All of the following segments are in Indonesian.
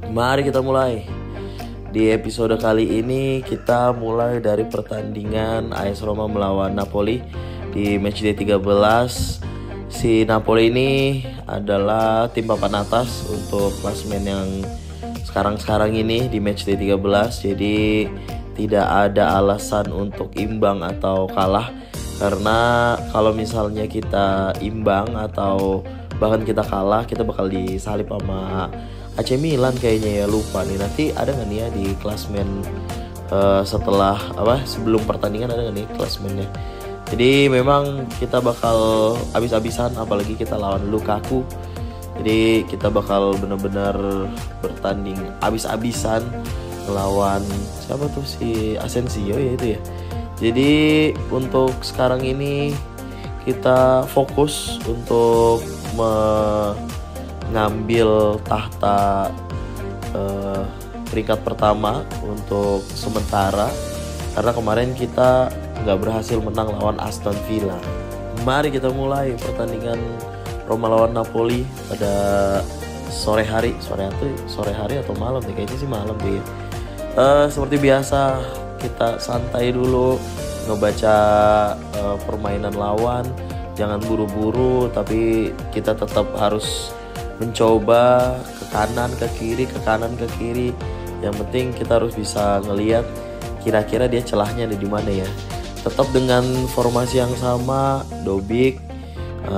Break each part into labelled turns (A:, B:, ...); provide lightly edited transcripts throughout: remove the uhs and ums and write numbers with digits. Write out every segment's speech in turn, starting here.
A: Mari kita mulai. Di episode kali ini kita mulai dari pertandingan AS Roma melawan Napoli di matchday 13. Si Napoli ini adalah tim papan atas untuk klasemen yang sekarang ini di matchday 13. Jadi tidak ada alasan untuk imbang atau kalah, karena kalau misalnya kita imbang atau bahkan kita kalah, kita bakal disalip sama AC Milan kayaknya ya, lupa nih. Nanti ada nggak nih ya di klasmen setelah sebelum pertandingan ada nggak nih klasmennya. Jadi memang kita bakal abis-abisan, apalagi kita lawan Lukaku. Jadi kita bakal benar-benar bertanding abis-abisan melawan siapa tuh, si Asensio ya itu ya. Jadi untuk sekarang ini kita fokus untuk mengambil tahta peringkat pertama untuk sementara, karena kemarin kita nggak berhasil menang lawan Aston Villa. Mari kita mulai pertandingan Roma lawan Napoli pada sore hari atau malam nih, kayaknya sih malam deh. Seperti biasa kita santai dulu ngebaca permainan lawan. Jangan buru-buru, tapi kita tetap harus mencoba ke kanan ke kiri. Yang penting kita harus bisa ngelihat kira-kira dia celahnya ada di mana ya. Tetap dengan formasi yang sama, Dobbik,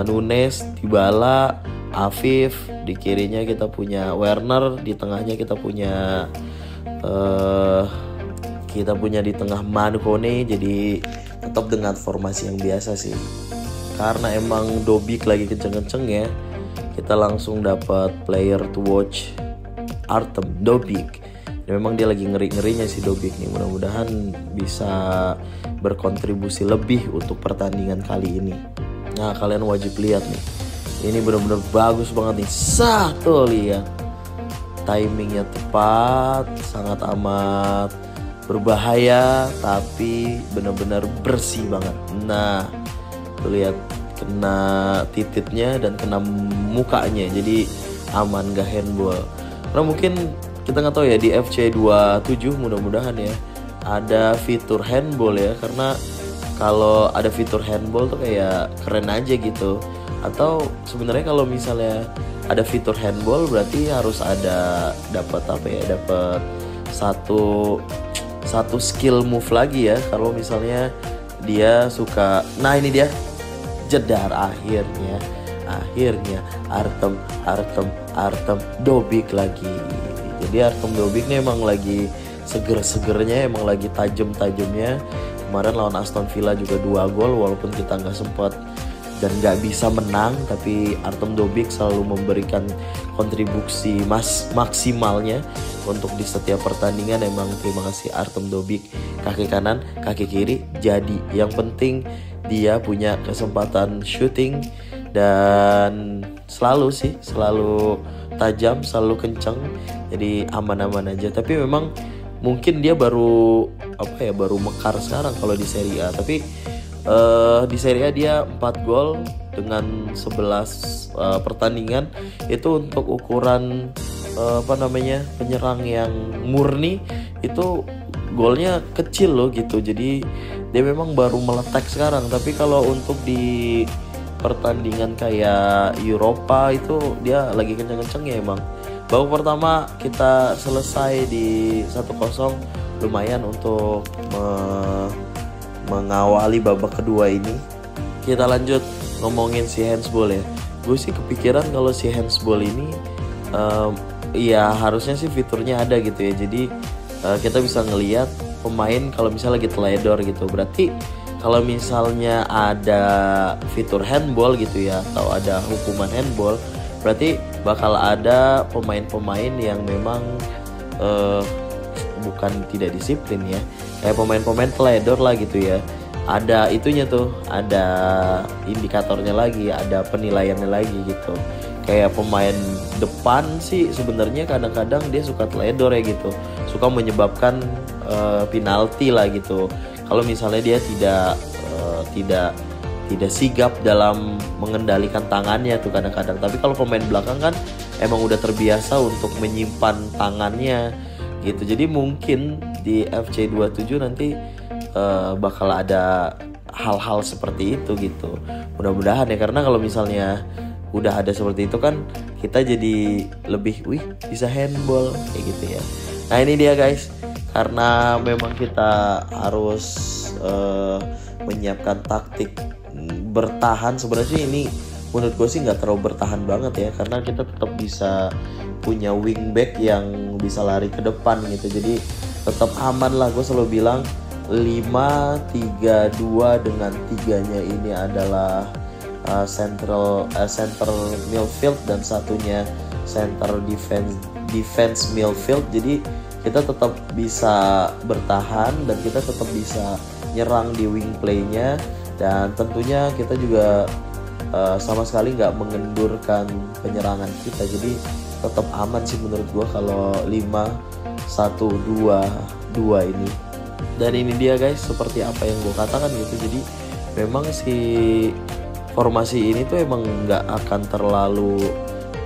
A: Nunes, Dybala, Afif. Di kirinya kita punya Werner, di tengahnya kita punya di tengah Mancone. Jadi tetap dengan formasi yang biasa sih. Karena emang Dobbik lagi kenceng-kenceng ya, kita langsung dapat player to watch, Artem Dobbik. Dan memang dia lagi ngeri-ngerinya si Dobbik nih. Mudah-mudahan bisa berkontribusi lebih untuk pertandingan kali ini. Nah, kalian wajib lihat nih, ini benar-benar bagus banget nih. Tuh lihat, timingnya tepat, sangat amat berbahaya, tapi benar-benar bersih banget. Nah, tuh lihat, kena titiknya dan kena mukanya, jadi aman, gak handball. Karena mungkin kita nggak tahu ya, di FC 27 mudah-mudahan ya ada fitur handball ya, karena kalau ada fitur handball tuh kayak keren aja gitu. Atau sebenarnya kalau misalnya ada fitur handball berarti harus ada dapat satu skill move lagi ya. Kalau misalnya dia suka, nah ini dia jedar, akhirnya Artem Dobbik lagi. Jadi Artem Dobbik nih emang lagi seger-segernya, emang lagi tajam-tajamnya. Kemarin lawan Aston Villa juga 2 gol, walaupun kita nggak sempat dan nggak bisa menang, tapi Artem Dobbik selalu memberikan kontribusi maksimalnya untuk di setiap pertandingan. Emang terima kasih Artem Dobbik, kaki kanan kaki kiri jadi, yang penting dia punya kesempatan shooting dan selalu tajam, selalu kenceng, jadi aman-aman aja. Tapi memang mungkin dia baru mekar sekarang kalau di Serie A. Tapi di Serie A dia 4 gol dengan 11 pertandingan. Itu untuk ukuran penyerang yang murni, itu golnya kecil loh gitu. Jadi dia memang baru meletek sekarang. Tapi kalau untuk di pertandingan kayak Eropa itu dia lagi kenceng-kenceng ya emang. Babak pertama kita selesai di 1-0, lumayan untuk mengawali babak kedua ini. Kita lanjut ngomongin si handsball ya. Gue sih kepikiran kalau si handsball ini ya harusnya sih fiturnya ada gitu ya. Jadi kita bisa ngelihat pemain kalau misalnya lagi teledor gitu. Berarti kalau misalnya ada fitur handball gitu ya, atau ada hukuman handball, berarti bakal ada pemain-pemain yang memang bukan tidak disiplin ya, kayak pemain-pemain teledor lah gitu ya. Ada itunya tuh, ada indikatornya lagi, ada penilaiannya lagi gitu. Kayak pemain depan sih sebenarnya kadang-kadang dia suka teledor ya gitu, suka menyebabkan penalti lah gitu. Kalau misalnya dia tidak sigap dalam mengendalikan tangannya tuh kadang-kadang. Tapi kalau pemain belakang kan emang udah terbiasa untuk menyimpan tangannya gitu. Jadi mungkin di FC27 nanti bakal ada hal-hal seperti itu gitu. Mudah-mudahan ya, karena kalau misalnya udah ada seperti itu kan kita jadi lebih bisa handball kayak gitu ya. Nah ini dia guys, karena memang kita harus menyiapkan taktik bertahan. Sebenarnya sih ini menurut gue sih nggak terlalu bertahan banget ya, karena kita tetap bisa punya wingback yang bisa lari ke depan gitu. Jadi tetap aman lah, gue selalu bilang 5-3-2 dengan 3-nya ini adalah center midfield dan satunya center defense midfield. Jadi kita tetap bisa bertahan dan kita tetap bisa nyerang di wing play-nya, dan tentunya kita juga sama sekali nggak mengendurkan penyerangan kita. Jadi tetap aman sih menurut gue kalau 5-1-2-2 ini. Dan ini dia guys, seperti apa yang gue katakan gitu. Jadi memang si formasi ini tuh emang nggak akan terlalu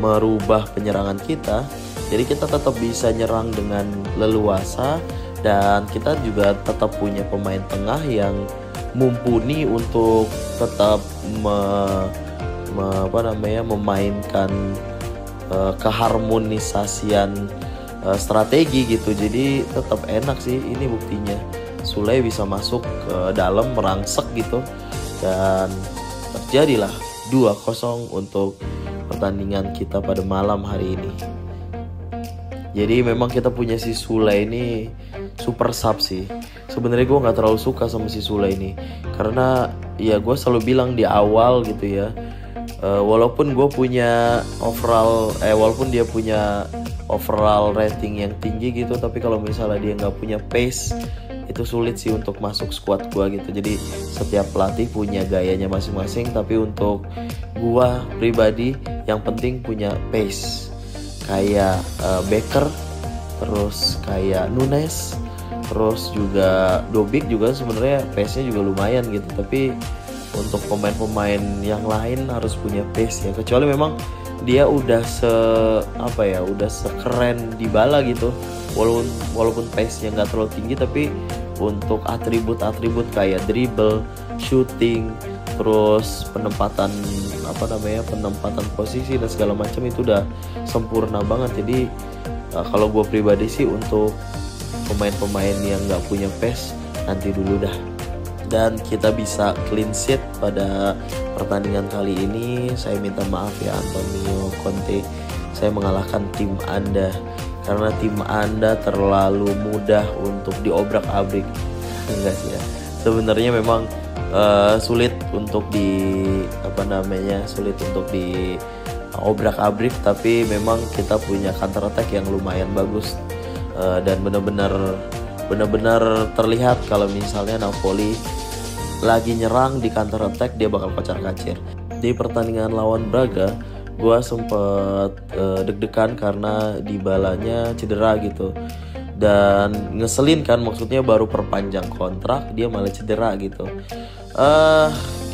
A: merubah penyerangan kita. Jadi kita tetap bisa nyerang dengan leluasa, dan kita juga tetap punya pemain tengah yang mumpuni untuk tetap memainkan keharmonisasian strategi gitu. Jadi tetap enak sih ini buktinya. Sule bisa masuk ke dalam merangsek gitu, dan terjadilah 2-0 untuk pertandingan kita pada malam hari ini. Jadi memang kita punya si Sule ini super sub sih. Sebenarnya gue nggak terlalu suka sama si Sule ini, karena ya gue selalu bilang di awal gitu ya, walaupun gue punya walaupun dia punya overall rating yang tinggi gitu, tapi kalau misalnya dia nggak punya pace, itu sulit sih untuk masuk squad gua gitu. Jadi setiap pelatih punya gayanya masing-masing, tapi untuk gua pribadi yang penting punya pace. Kayak Becker, terus kayak Nunes, terus juga Dobbik juga sebenarnya pace-nya juga lumayan gitu. Tapi untuk pemain-pemain yang lain harus punya pace ya, kecuali memang dia udah udah sekeren Dybala gitu. Walaupun pace-nya nggak terlalu tinggi, tapi untuk atribut-atribut kayak dribble, shooting, terus penempatan posisi dan segala macam itu udah sempurna banget. Jadi kalau gue pribadi sih untuk pemain-pemain yang nggak punya pace nanti dulu dah. Dan kita bisa clean sheet pada pertandingan kali ini. Saya minta maaf ya Antonio Conte, saya mengalahkan tim Anda karena tim Anda terlalu mudah untuk diobrak-abrik. Enggak sih ya, sebenarnya memang sulit untuk obrak-abrik, tapi memang kita punya counter attack yang lumayan bagus, dan benar-benar terlihat kalau misalnya Napoli lagi nyerang di counter attack dia bakal kocar-kacir. Di pertandingan lawan Braga gue sempet deg-degan karena Dybalanya cedera gitu, dan ngeselin kan, maksudnya baru perpanjang kontrak dia malah cedera gitu.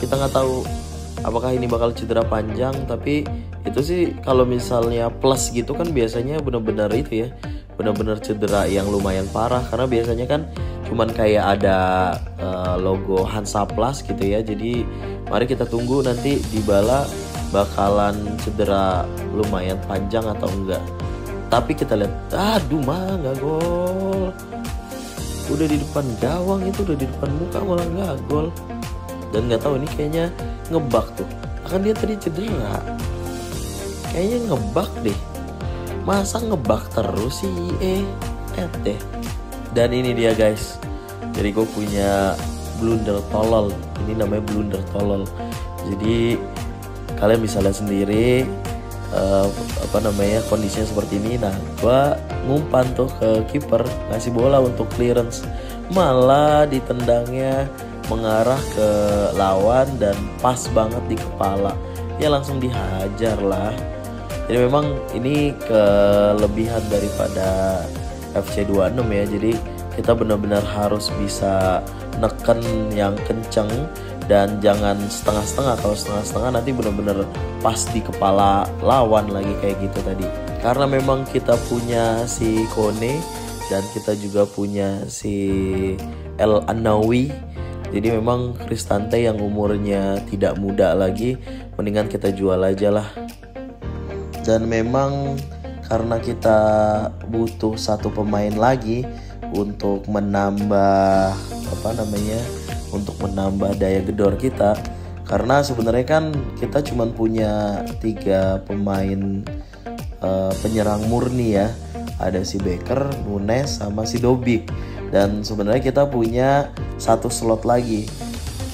A: Kita nggak tahu apakah ini bakal cedera panjang, tapi itu sih kalau misalnya plus gitu kan biasanya benar-benar itu ya, benar-benar cedera yang lumayan parah, karena biasanya kan cuman kayak ada logo Hansaplast gitu ya. Jadi mari kita tunggu nanti Dybala bakalan cedera lumayan panjang atau enggak. Tapi kita lihat, aduh nggak gol. Udah di depan gawang itu, udah di depan muka malah nggak gol. Dan nggak tahu ini kayaknya ngebug tuh. Kan dia tadi cedera. Kayaknya ngebug deh. Masa ngebug terus sih deh. Dan ini dia guys. Jadi gue punya blunder tolol. Ini namanya blunder tolol. Jadi kalian bisa lihat sendiri kondisinya seperti ini. Nah, gue ngumpan tuh ke kiper, ngasih bola untuk clearance, malah ditendangnya mengarah ke lawan dan pas banget di kepala. Ya langsung dihajar lah. Jadi memang ini kelebihan daripada FC26 ya. Jadi kita benar-benar harus bisa neken yang kenceng dan jangan setengah-setengah. Kalau setengah-setengah nanti benar-benar pas di kepala lawan lagi kayak gitu tadi. Karena memang kita punya si Kone dan kita juga punya si El Anawi. Jadi memang Cristante yang umurnya tidak muda lagi, mendingan kita jual aja lah. Dan memang karena kita butuh satu pemain lagi untuk menambah untuk menambah daya gedor kita. Karena sebenarnya kan kita cuma punya 3 pemain penyerang murni ya. Ada si Becker, Nunes, sama si Dobik. Dan sebenarnya kita punya 1 slot lagi.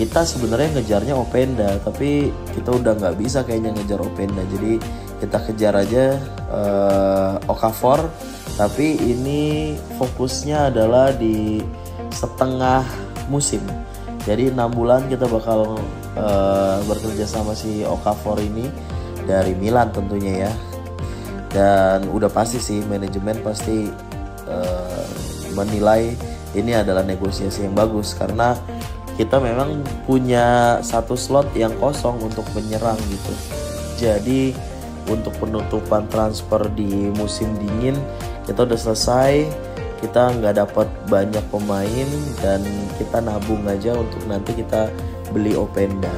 A: Kita sebenarnya ngejarnya Openda, tapi kita udah nggak bisa kayaknya ngejar Openda. Jadi kita kejar aja Okafor. Tapi ini fokusnya adalah di setengah musim. Jadi 6 bulan kita bakal bekerja sama si Okafor ini dari Milan tentunya ya. Dan udah pasti sih manajemen pasti menilai ini adalah negosiasi yang bagus, karena kita memang punya 1 slot yang kosong untuk menyerang gitu. Jadi untuk penutupan transfer di musim dingin kita udah selesai. Kita nggak dapat banyak pemain dan kita nabung aja untuk nanti kita beli Openda.